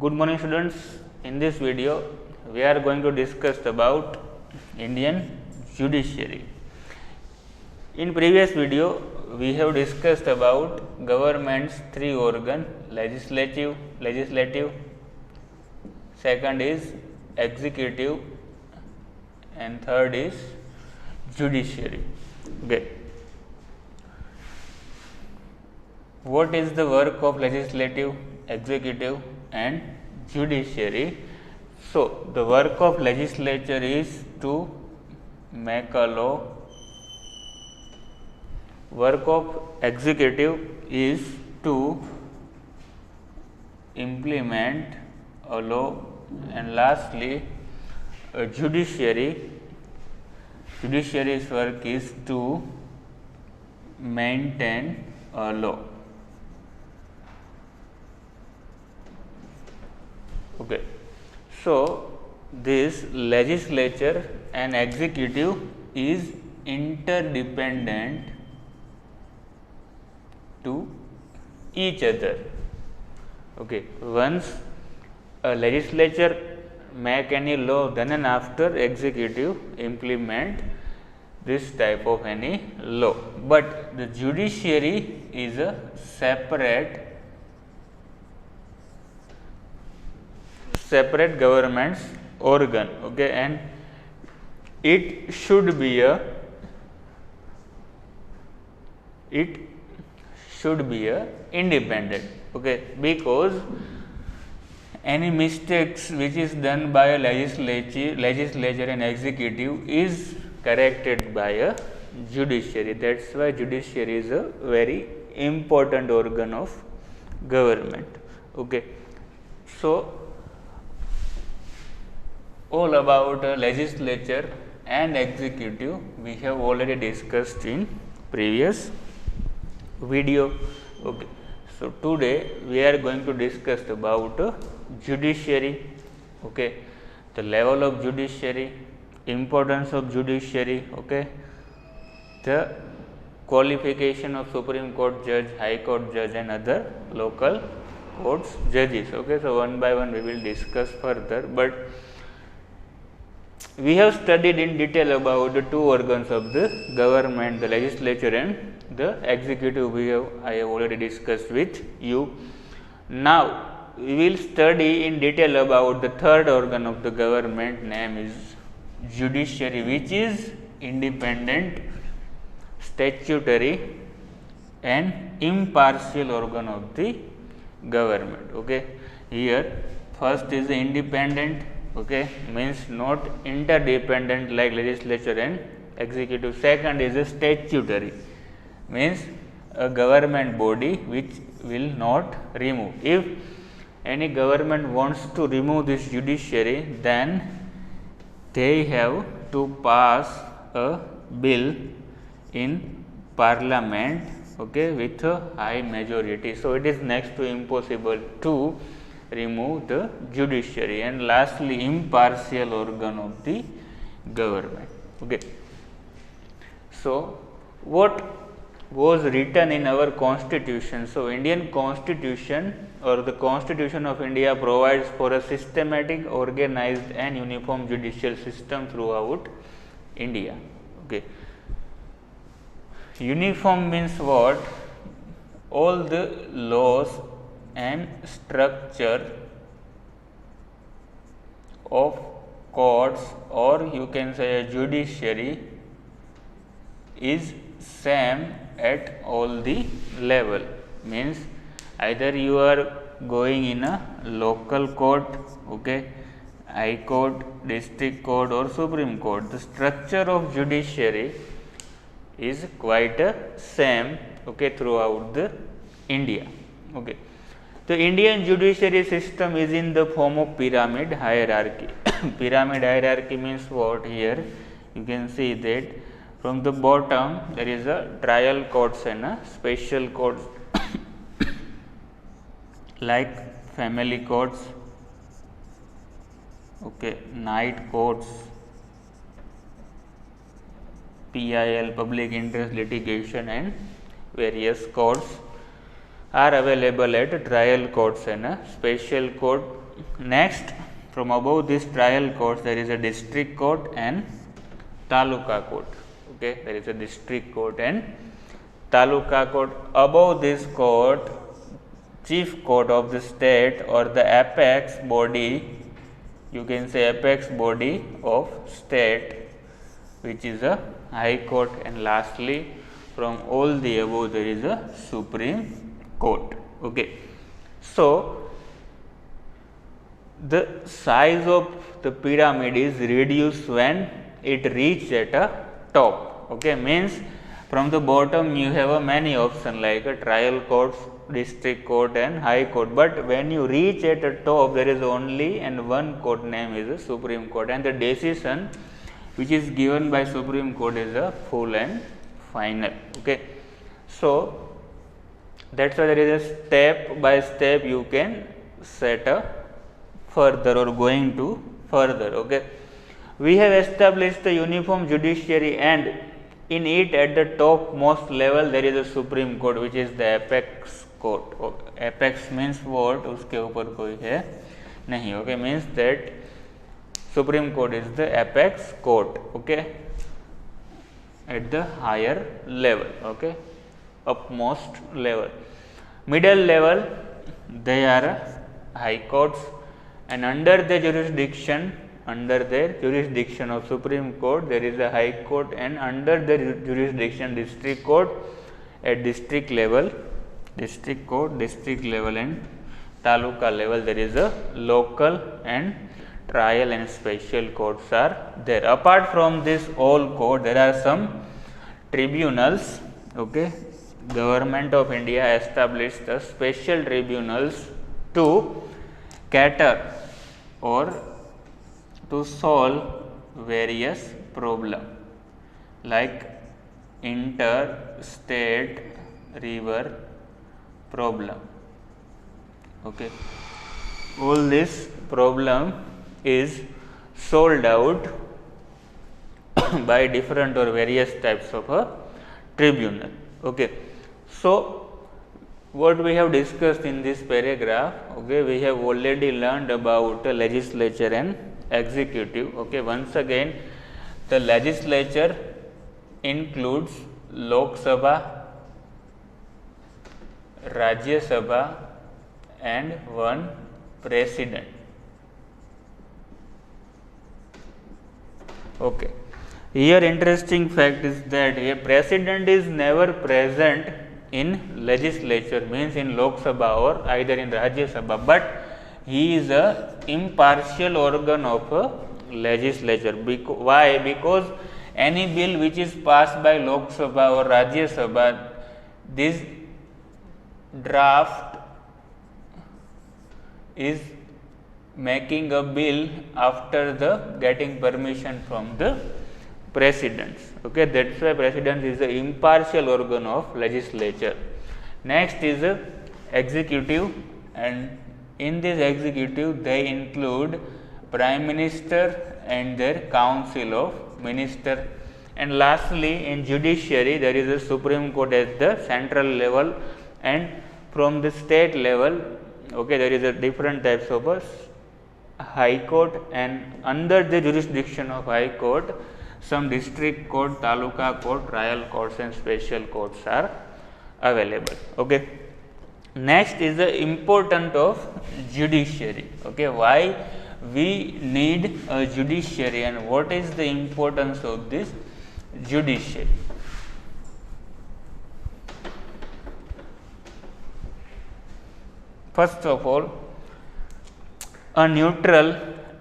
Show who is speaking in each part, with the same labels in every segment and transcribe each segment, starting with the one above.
Speaker 1: Good morning students. In this video we are going to discuss about Indian judiciary. In previous video we have discussed about government's three organ: legislative, second is executive, and third is judiciary. Okay. What is the work of legislative, executive and judiciary? So, the work of legislature is to make a law. Work of executive is to implement a law, and lastly judiciary's work is to maintain a law. Okay. So, this legislature and executive is interdependent to each other. Okay. Once a legislature make any law, then and after executive implement this type of any law. But the judiciary is a separate government's organ, okay, and it should be a independent, okay, because any mistakes which is done by a legislature and executive is corrected by a judiciary. That's why judiciary is a very important organ of government. Okay. So, all about legislature and executive we have already discussed in previous video. Okay. So, today we are going to discuss about judiciary, okay, the level of judiciary, importance of judiciary, okay, the qualification of Supreme Court judge, High Court judge and other local courts judges. Okay. So, one by one we will discuss further, but we have studied in detail about the two organs of the government, the legislature and the executive. I have already discussed with you. Now, we will study in detail about the third organ of the government, name is judiciary, which is independent, statutory and impartial organ of the government. Okay. Here first is the independent, okay, means not interdependent like legislature and executive. Second is a statutory, means a government body which will not remove. If any government wants to remove this judiciary, then they have to pass a bill in parliament, okay, with a high majority. So, it is next to impossible to remove the judiciary. And lastly, impartial organ of the government. Okay. So, what was written in our constitution? So, Indian constitution or the Constitution of India provides for a systematic, organized and uniform judicial system throughout India. Okay. Uniform means what? All the laws and structure of courts, or you can say a judiciary, is same at all the level. Means either you are going in a local court, okay, high court, district court or Supreme Court, the structure of judiciary is quite same, okay, throughout the India. Okay. The Indian judiciary system is in the form of pyramid hierarchy. Pyramid hierarchy means what? Here you can see that from the bottom there is a trial courts and a special courts like family courts, okay, night courts, PIL, public interest litigation, and various courts are available at trial courts and special court next, from above this trial court, there is a district court and taluka court. Okay, there is a district court and taluka court. Above this court, chief court of the state or the apex body, you can say apex body of state, which is a high court, and lastly, from all the above there is a supreme court. Okay. So, the size of the pyramid is reduced when it reaches at a top. Okay, means from the bottom you have a many options like a trial court, district court and high court, but when you reach at the top there is only and one court name is a Supreme Court, and the decision which is given by Supreme Court is a full and final. Okay. So, that is why there is a step by step you can set a further or going to further. Okay. We have established the uniform judiciary, and in it at the topmost level there is a Supreme Court, which is the apex court. Apex means what? उसके ऊपर कोई है नहीं. Okay, means that Supreme Court is the apex court. Okay, at the higher level. Okay, upmost level. Middle level they are high courts, and under their jurisdiction of Supreme Court there is a high court, and under the jurisdiction district court. At district level, district court, district level and taluka level there is a local and trial and special courts are there. Apart from this all court, there are some tribunals. Okay, Government of India established the special tribunals to cater or to solve various problems like interstate river problem. Okay, all this problem is solved out by different or various types of a tribunal. Okay. So, what we have discussed in this paragraph, okay, we have already learned about legislature and executive. Okay, once again, the legislature includes Lok Sabha, Rajya Sabha and one president. Okay. Here interesting fact is that a president is never present in legislature, means in Lok Sabha or either in Rajya Sabha, but he is a impartial organ of a legislature. Why? Because any bill which is passed by Lok Sabha or Rajya Sabha, this draft is making a bill after the getting permission from the president. Okay, that's why president is the impartial organ of legislature. Next is the executive, and in this executive they include prime minister and their council of minister. And lastly, in judiciary there is a Supreme Court at the central level, and from the state level, okay, there is a different types of a high court, and under the jurisdiction of high court some district court, taluka court, trial courts and special courts are available. Okay. Next is the importance of judiciary. Okay, why we need a judiciary and what is the importance of this judiciary? First of all, a neutral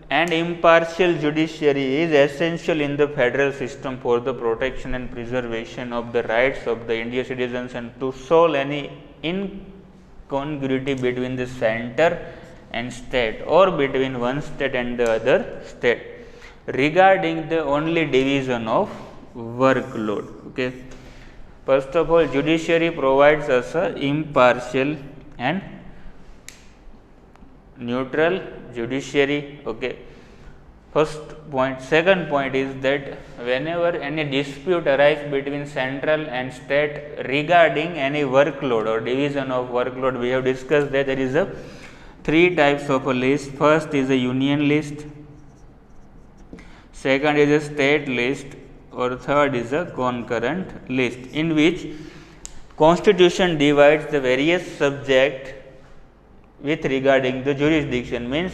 Speaker 1: and impartial judiciary is essential in the federal system for the protection and preservation of the rights of the Indian citizens and to solve any incongruity between the center and state or between one state and the other state regarding the only division of workload. Okay. First of all, judiciary provides us a impartial and neutral judiciary. Okay. First point. Second point is that whenever any dispute arises between central and state regarding any workload or division of workload, we have discussed that there is a three types of a list. First is a union list, second is a state list, or third is a concurrent list, in which Constitution divides the various subject with regarding the jurisdiction. Means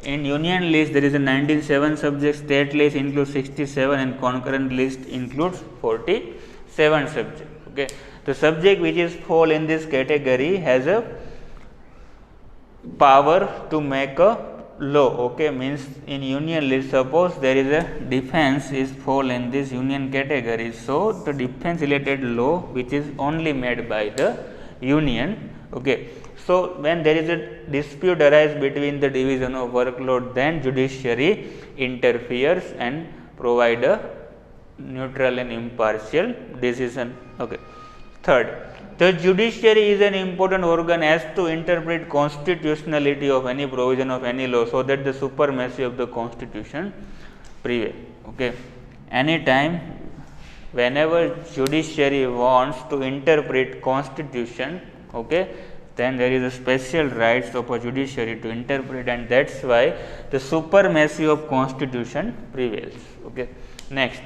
Speaker 1: in union list there is a 97 subjects, state list includes 67 and concurrent list includes 47 subjects. Okay. The subject which is fall in this category has a power to make a law. Okay. Means in union list, suppose there is a defense is fall in this union category, so the defense related law which is only made by the union. Okay. So when there is a dispute arise between the division of workload, then judiciary interferes and provide a neutral and impartial decision. Okay. Third, the judiciary is an important organ as to interpret constitutionality of any provision of any law, so that the supremacy of the constitution prevail. Okay. Anytime whenever judiciary wants to interpret constitution, okay, then there is a special rights of a judiciary to interpret, and that is why the supremacy of constitution prevails. Okay. Next,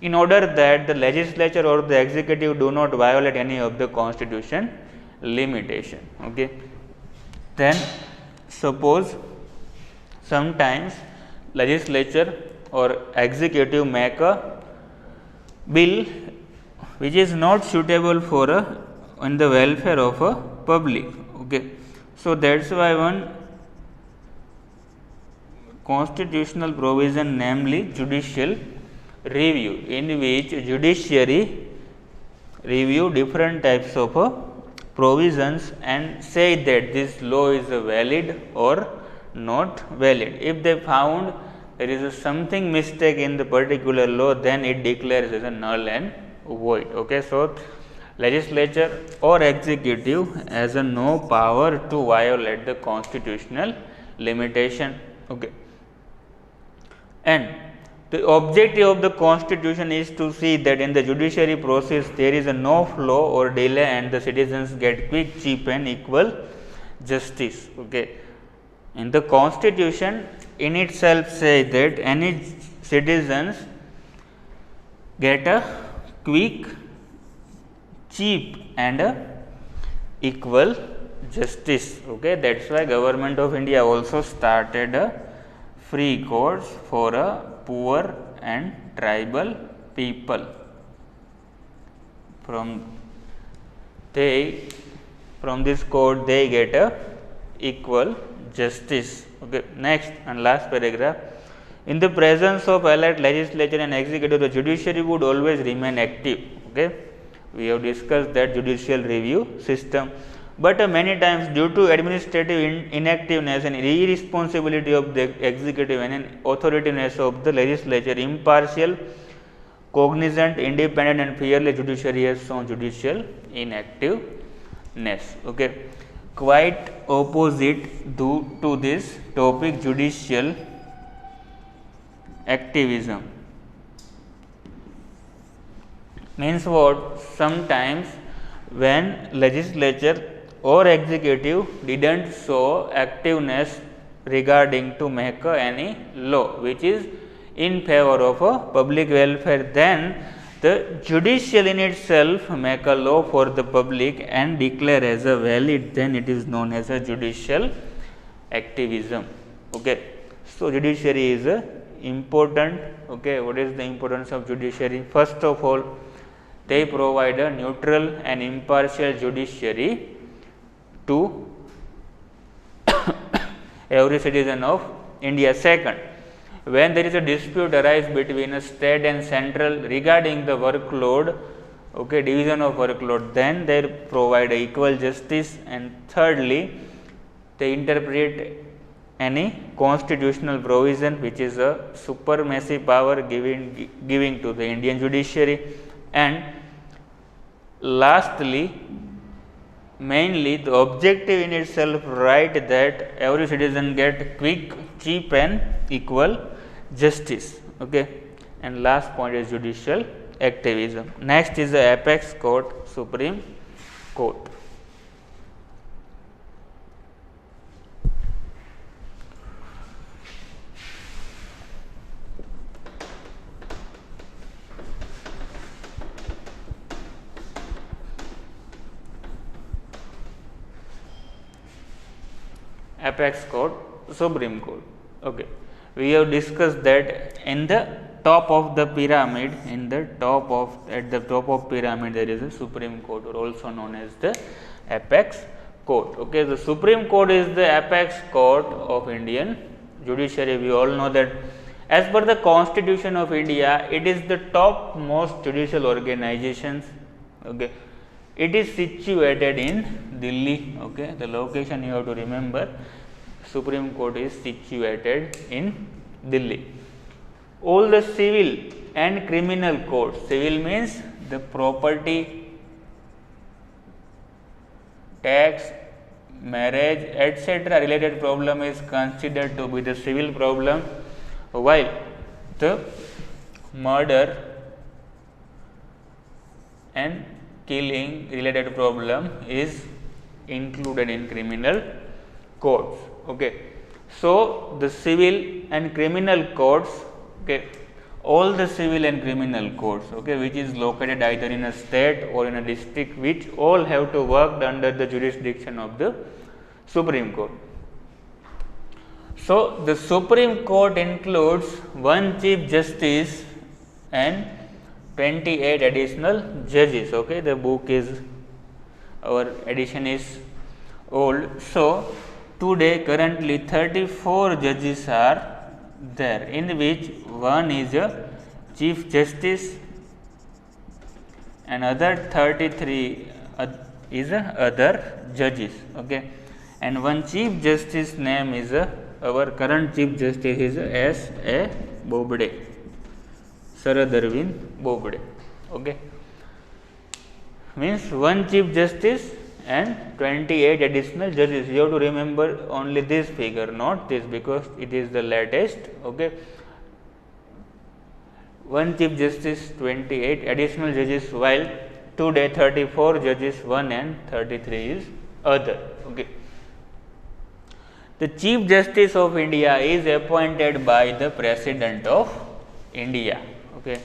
Speaker 1: in order that the legislature or the executive do not violate any of the constitution limitation. Okay. Then suppose sometimes legislature or executive make a bill which is not suitable for in the welfare of a public. Okay. So that is why one constitutional provision, namely judicial review, in which judiciary review different types of provisions and say that this law is valid or not valid. If they found there is something mistake in the particular law, then it declares as a null and void. Okay. So legislature or executive has a no power to violate the constitutional limitation. Okay. And the objective of the constitution is to see that in the judiciary process there is a no flaw or delay and the citizens get quick, cheap and equal justice. Okay. In the constitution in itself say that any citizens get a quick, cheap and equal justice. Okay. That is why Government of India also started free courts for poor and tribal people. From this court they get a equal justice. Okay. Next and last paragraph. In the presence of allied legislature and executive, the judiciary would always remain active. Okay. We have discussed that judicial review system, but many times due to administrative inactiveness and irresponsibility of the executive and authoritativeness of the legislature, impartial, cognizant, independent and fearless judiciary has shown judicial inactiveness. Okay. Quite opposite to this topic, judicial activism means what? Sometimes when legislature or executive didn't show activeness regarding to make any law which is in favor of public welfare, then the judicial in itself make a law for the public and declare as a valid, then it is known as a judicial activism. Okay. So judiciary is important. Okay. What is the importance of judiciary? First of all, they provide a neutral and impartial judiciary to every citizen of India. Second, when there is a dispute arise between a state and central regarding the workload, okay, division of workload, then they provide equal justice. And thirdly, they interpret any constitutional provision which is a supremacy power giving to the Indian judiciary. And lastly, mainly the objective in itself right that every citizen get quick, cheap and equal justice. Okay. And last point is judicial activism. Next is the apex court, Supreme Court. apex court, Supreme Court. Okay, we have discussed that in the top of the pyramid, at the top of pyramid there is a Supreme Court, or also known as the apex court. Okay, the Supreme Court is the apex court of Indian judiciary. We all know that as per the Constitution of India, it is the topmost judicial organizations. Okay, it is situated in Delhi. Okay, the location you have to remember. Supreme Court is situated in Delhi. All the civil and criminal courts, civil means the property, tax, marriage, etc. related problem is considered to be the civil problem, while the murder and killing related problem is included in criminal courts. Okay. So, the civil and criminal courts, okay, all the civil and criminal courts, okay, which is located either in a state or in a district, which all have to work under the jurisdiction of the Supreme Court. So, the Supreme Court includes one Chief Justice and 28 additional judges. Okay, the book is, our edition is old. So, today currently 34 judges are there, in which one is a Chief Justice and other 33 is other judges. Okay, and one Chief Justice name is our current Chief Justice is S.A. Bobde, Sharad Arvind Bobde. Okay, means one Chief Justice and 28 additional judges. You have to remember only this figure, not this, because it is the latest. Okay, one Chief Justice, 28 additional judges, while today 34 judges, 1 and 33 is other. Okay. The Chief Justice of India is appointed by the President of India. Okay.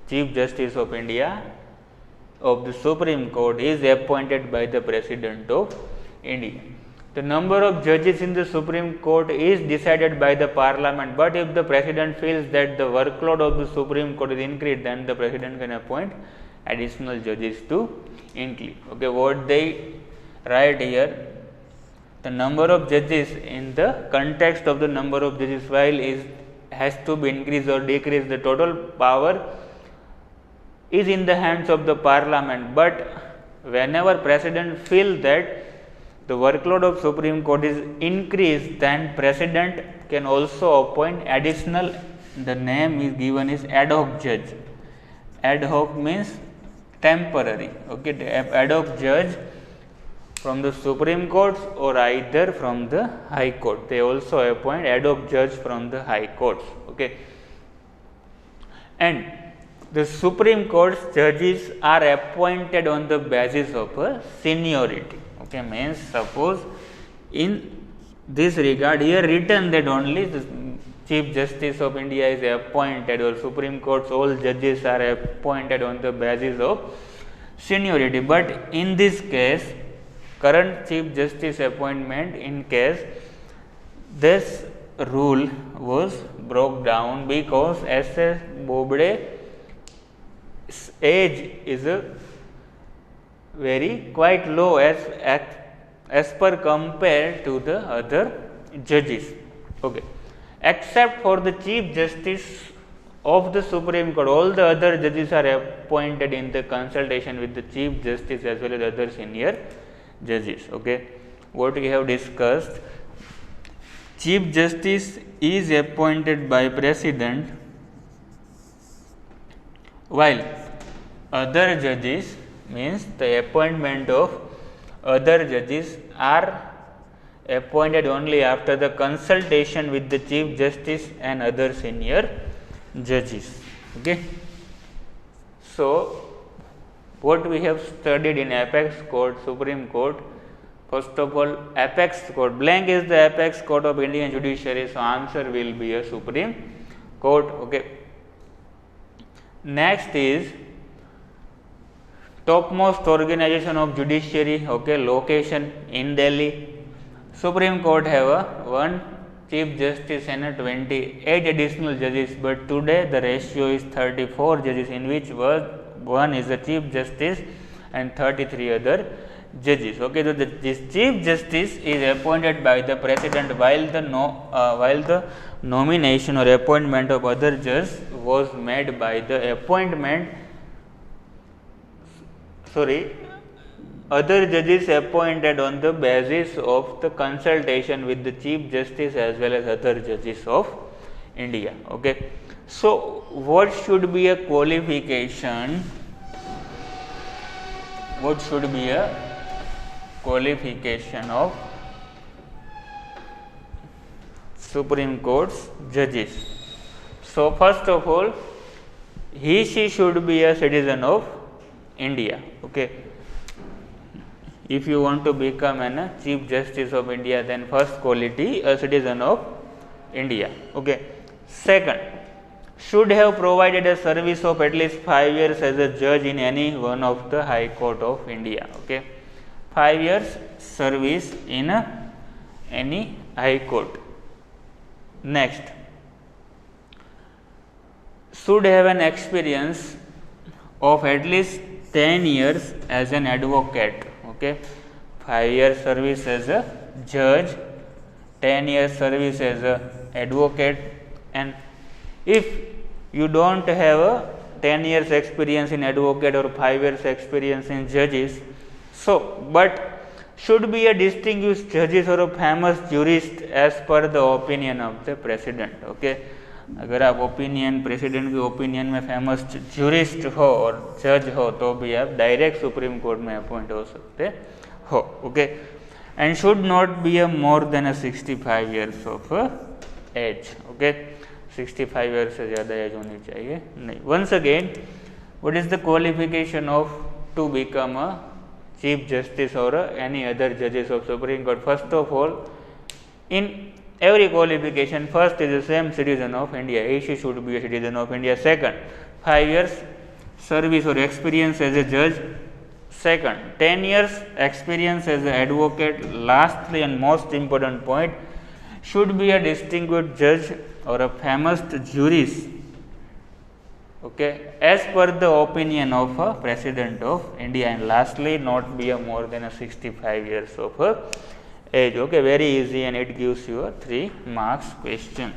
Speaker 1: Chief Justice of India of the Supreme Court is appointed by the President of India. The number of judges in the Supreme Court is decided by the Parliament, but if the President feels that the workload of the Supreme Court is increased, then the President can appoint additional judges to increase. Okay, what they write here, the number of judges in the context of the number of judges, while has to be increased or decreased, the total power is in the hands of the Parliament, but whenever President feels that the workload of Supreme Court is increased, then President can also appoint additional, the name is given is ad hoc judge. Ad hoc means temporary. Okay, the ad hoc judge from the Supreme Courts or either from the High Court. They also appoint ad hoc judge from the High Courts. Okay, and the Supreme Court's judges are appointed on the basis of a seniority. Okay, means suppose in this regard here written that only the Chief Justice of India is appointed, or Supreme Court's all judges are appointed on the basis of seniority, but in this case current Chief Justice appointment, in case this rule was broke down because S.A. Bobde's age is very quite low as per compared to the other judges. Okay, except for the Chief Justice of the Supreme Court, all the other judges are appointed in the consultation with the Chief Justice as well as other senior judges. Okay, what we have discussed, Chief Justice is appointed by President, while other judges means the appointment of other judges are appointed only after the consultation with the Chief Justice and other senior judges. Okay. So, what we have studied in Apex Court, Supreme Court, first of all Apex Court, blank is the Apex Court of Indian Judiciary, so answer will be a Supreme Court. Okay. Next is topmost organization of judiciary. Okay, location in Delhi. Supreme Court have one Chief Justice and 28 additional judges, but today the ratio is 34 judges, in which one is the Chief Justice and 33 other judges. Okay, so this Chief Justice is appointed by the President, while the nomination or appointment of other judges was made by the other judges appointed on the basis of the consultation with the Chief Justice as well as other judges of India. Okay. So, what should be a qualification? What should be a qualification of Supreme Court's judges? So, first of all, she should be a citizen of India. Okay. If you want to become a Chief Justice of India, then first quality, a citizen of India. Okay. Second, should have provided a service of at least 5 years as a judge in any one of the High Court of India. Okay. 5 years service in any High Court. Next, should have an experience of at least 10 years as an advocate. Okay, 5 years service as a judge, 10 years service as a advocate, and if you don't have a 10 years experience in advocate or 5 years experience in judges, so but should be a distinguished judges or a famous jurist as per the opinion of the president. Okay, अगर आप opinion president के opinion में famous jurist हो और जज हो तो भी आप डायरेक्ट सुप्रीम कोर्ट में अपॉइंट हो सकते हो. Okay, and should not be a more than 65 years of age. Okay, 65 years से ज़्यादा एज होनी चाहिए नहीं. Once again, what is the qualification of to become a chief justice और एनी अदर जजेस of supreme court? First of all, in every qualification, first is the same citizen of India. She should be a citizen of India. Second, 5 years service or experience as a judge. Second, 10 years experience as an advocate. Lastly and most important point, should be a distinguished judge or a famous jurist. Okay, as per the opinion of a president of India. And lastly, not be a more than a 65 years of age. Okay, very easy, and it gives you a 3 marks question.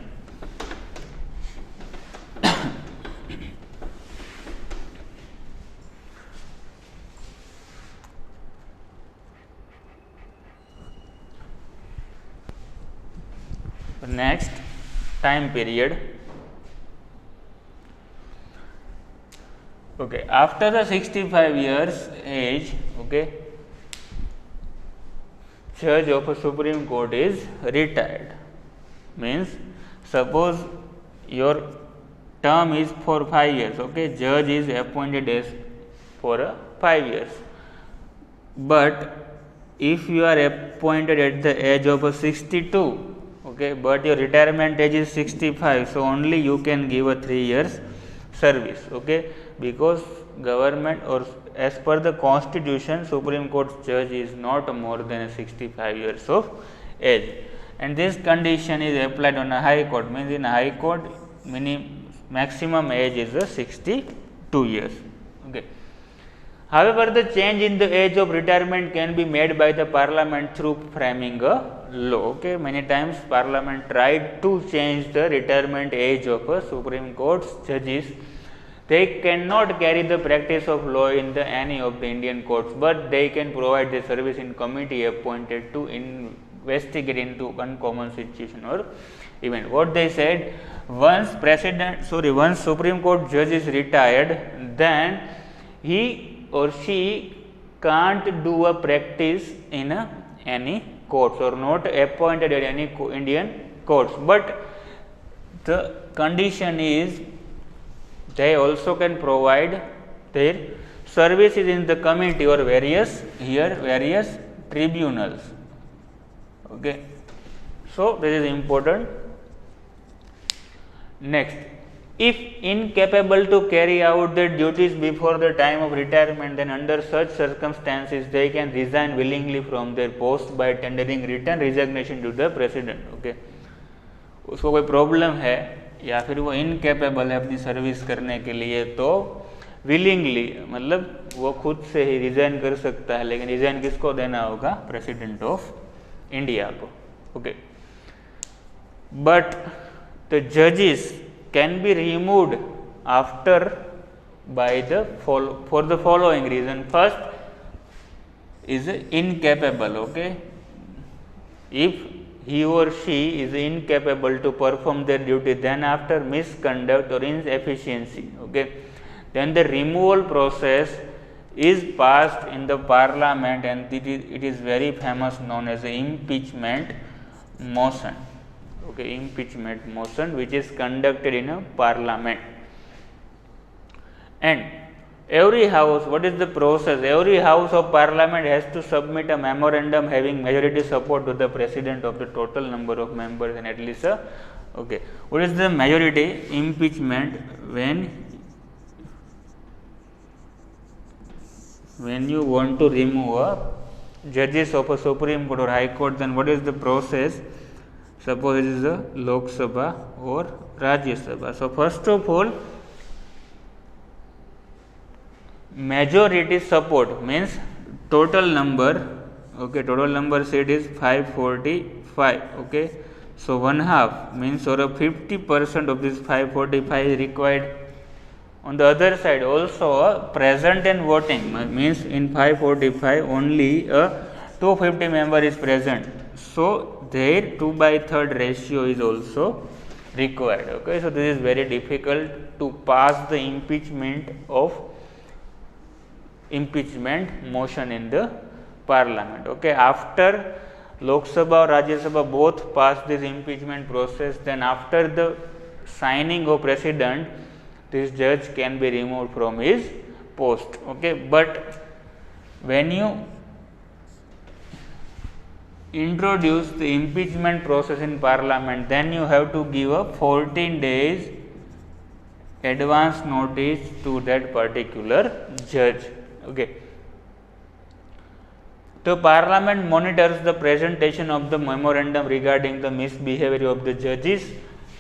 Speaker 1: Next, time period. Okay, after the 65 years age, okay, judge of a Supreme Court is retired. Means, suppose your term is for 5 years. Okay, judge is appointed as for 5 years. But if you are appointed at the age of 62, okay, but your retirement age is 65, so only you can give a 3 years service. Okay, because government or as per the constitution, Supreme Court judge is not more than 65 years of age, and this condition is applied on a High Court. Means in a High Court, maximum age is 62 years. Okay. However, the change in the age of retirement can be made by the Parliament through framing a law. Okay, many times Parliament tried to change the retirement age of a Supreme Court judges. They cannot carry the practice of law in any of the Indian courts, but they can provide the service in committee appointed to investigate into uncommon situation or event. What they said, once Supreme Court judge is retired, then he or she can't do a practice in any courts or not appointed at any Indian courts. But the condition is they also can provide their services in the committee or various tribunals. Okay, so this is important. Next, if incapable to carry out their duties before the time of retirement, then under such circumstances they can resign willingly from their post by tendering written resignation to the president. Okay, उसको कोई problem है या फिर वो incapable है अपनी service करने के लिए, तो विलिंगली मतलब वो खुद से ही रिजाइन कर सकता है, लेकिन रिजाइन किसको देना होगा? प्रेसिडेंट ऑफ इंडिया को. ओके, बट द जजेस can be removed after by the for the following reason. First is incapable. Okay, if he or she is incapable to perform their duty, then after misconduct or inefficiency, okay, then the removal process is passed in the parliament, and it is very famous, known as the impeachment motion. Okay, impeachment motion, which is conducted in a parliament. And every house, what is the process? Every house of parliament has to submit a memorandum having majority support to the president of the total number of members, and at least a, okay, what is the majority impeachment? When you want to remove a judges of a Supreme Court or High Court, then what is the process? Suppose it is a Lok Sabha or Rajya Sabha. So first of all, majority support means total number. Okay, total number seat is 545. Okay, so 1/2 means, or a 50% of this 545 is required. On the other side, also present and voting means in 545 only a 250 member is present. So their 2/3 ratio is also required. Okay, so this is very difficult to pass the impeachment motion in the parliament. Okay, after Lok Sabha or Rajya Sabha both pass this impeachment process, then after the signing of president, this judge can be removed from his post. Okay, but when you introduce the impeachment process in parliament, then you have to give a 14 days advance notice to that particular judge. Okay, the parliament monitors the presentation of the memorandum regarding the misbehavior of the judges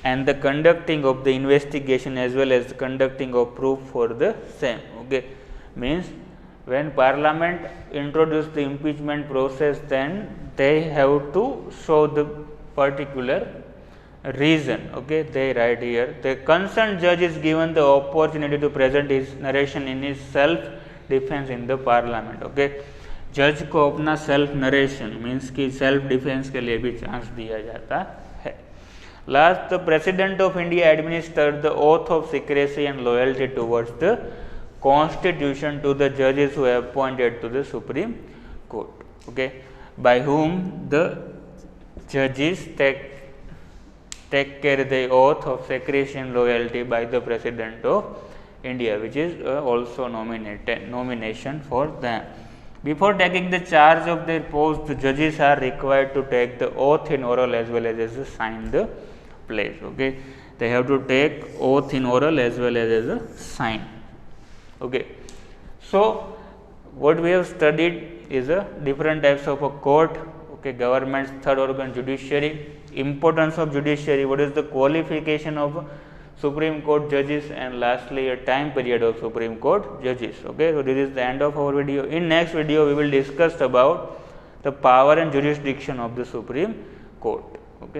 Speaker 1: and the conducting of the investigation, as well as the conducting of proof for the same. Okay, means when parliament introduce the impeachment process, then they have to show the particular reason. Okay, they write here, the concerned judge is given the opportunity to present his narration in his self defense in the parliament. Okay, जज को अपना self narration means कि self defence के लिए भी chance दिया जाता है. Last, the president of India administer the oath of secrecy and loyalty towards the Constitution to the judges who are appointed to the Supreme Court. Okay, by whom the judges take care the oath of secrecy and loyalty by the President of India, which is also nomination for them. Before taking the charge of their post, the judges are required to take the oath in oral as well as sign the pledge. Okay, they have to take oath in oral as well as a sign. Okay, so what we have studied is a different types of a court. Okay, government's third organ, judiciary, importance of judiciary, what is the qualification of Supreme Court judges, and lastly a time period of Supreme Court judges. Okay, so this is the end of our video. In next video we will discuss about the power and jurisdiction of the Supreme Court. Okay.